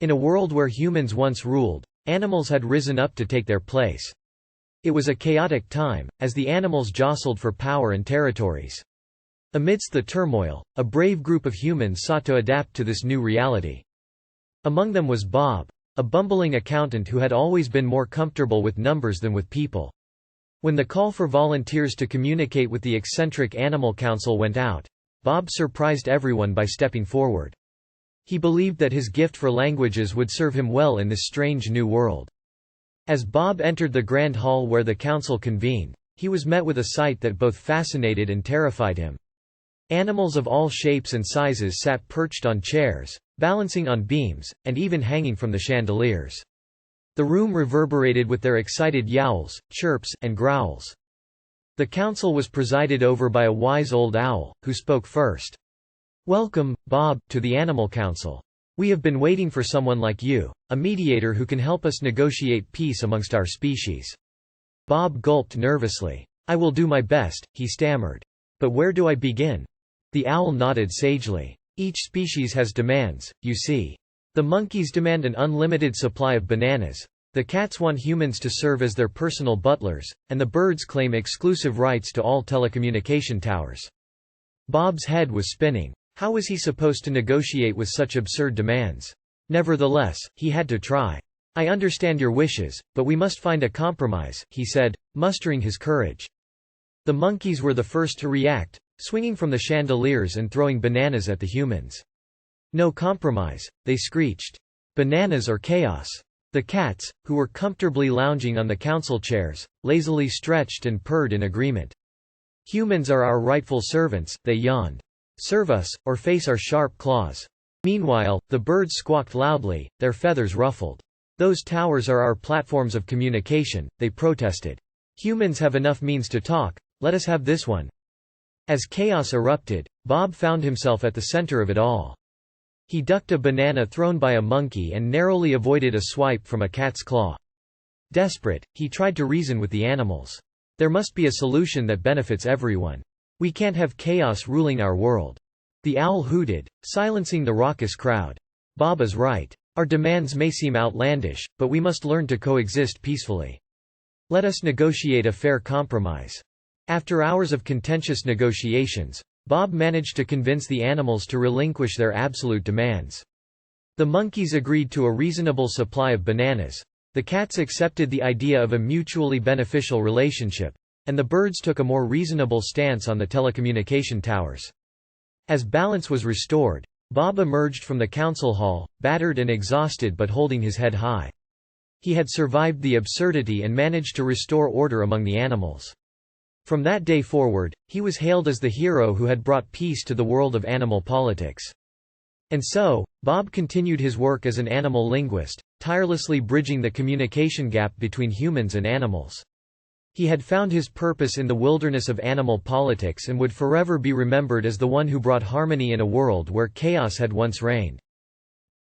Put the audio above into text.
In a world where humans once ruled, animals had risen up to take their place. It was a chaotic time, as the animals jostled for power and territories. Amidst the turmoil, a brave group of humans sought to adapt to this new reality. Among them was Bob, a bumbling accountant who had always been more comfortable with numbers than with people. When the call for volunteers to communicate with the Eccentric Animal Council went out, Bob surprised everyone by stepping forward. He believed that his gift for languages would serve him well in this strange new world. As Bob entered the grand hall where the council convened, he was met with a sight that both fascinated and terrified him. Animals of all shapes and sizes sat perched on chairs, balancing on beams, and even hanging from the chandeliers. The room reverberated with their excited yowls, chirps, and growls. The council was presided over by a wise old owl, who spoke first. "Welcome, Bob, to the Animal Council. We have been waiting for someone like you, a mediator who can help us negotiate peace amongst our species." Bob gulped nervously. "I will do my best," he stammered. "But where do I begin?" The owl nodded sagely. "Each species has demands, you see. The monkeys demand an unlimited supply of bananas, the cats want humans to serve as their personal butlers, and the birds claim exclusive rights to all telecommunication towers." Bob's head was spinning. How was he supposed to negotiate with such absurd demands? Nevertheless, he had to try. "I understand your wishes, but we must find a compromise," he said, mustering his courage. The monkeys were the first to react, swinging from the chandeliers and throwing bananas at the humans. "No compromise," they screeched. "Bananas or chaos." The cats, who were comfortably lounging on the council chairs, lazily stretched and purred in agreement. "Humans are our rightful servants," they yawned. "Serve us, or face our sharp claws." Meanwhile, the birds squawked loudly, their feathers ruffled. "Those towers are our platforms of communication," they protested. "Humans have enough means to talk, let us have this one." As chaos erupted, Bob found himself at the center of it all. He ducked a banana thrown by a monkey and narrowly avoided a swipe from a cat's claw. Desperate, he tried to reason with the animals. "There must be a solution that benefits everyone. We can't have chaos ruling our world." The owl hooted, silencing the raucous crowd. "Bob is right. Our demands may seem outlandish, but we must learn to coexist peacefully. Let us negotiate a fair compromise." After hours of contentious negotiations, Bob managed to convince the animals to relinquish their absolute demands. The monkeys agreed to a reasonable supply of bananas, the cats accepted the idea of a mutually beneficial relationship, and the birds took a more reasonable stance on the telecommunication towers. As balance was restored, Bob emerged from the council hall, battered and exhausted but holding his head high. He had survived the absurdity and managed to restore order among the animals. From that day forward, he was hailed as the hero who had brought peace to the world of animal politics. And so, Bob continued his work as an animal linguist, tirelessly bridging the communication gap between humans and animals. He had found his purpose in the wilderness of animal politics and would forever be remembered as the one who brought harmony in a world where chaos had once reigned.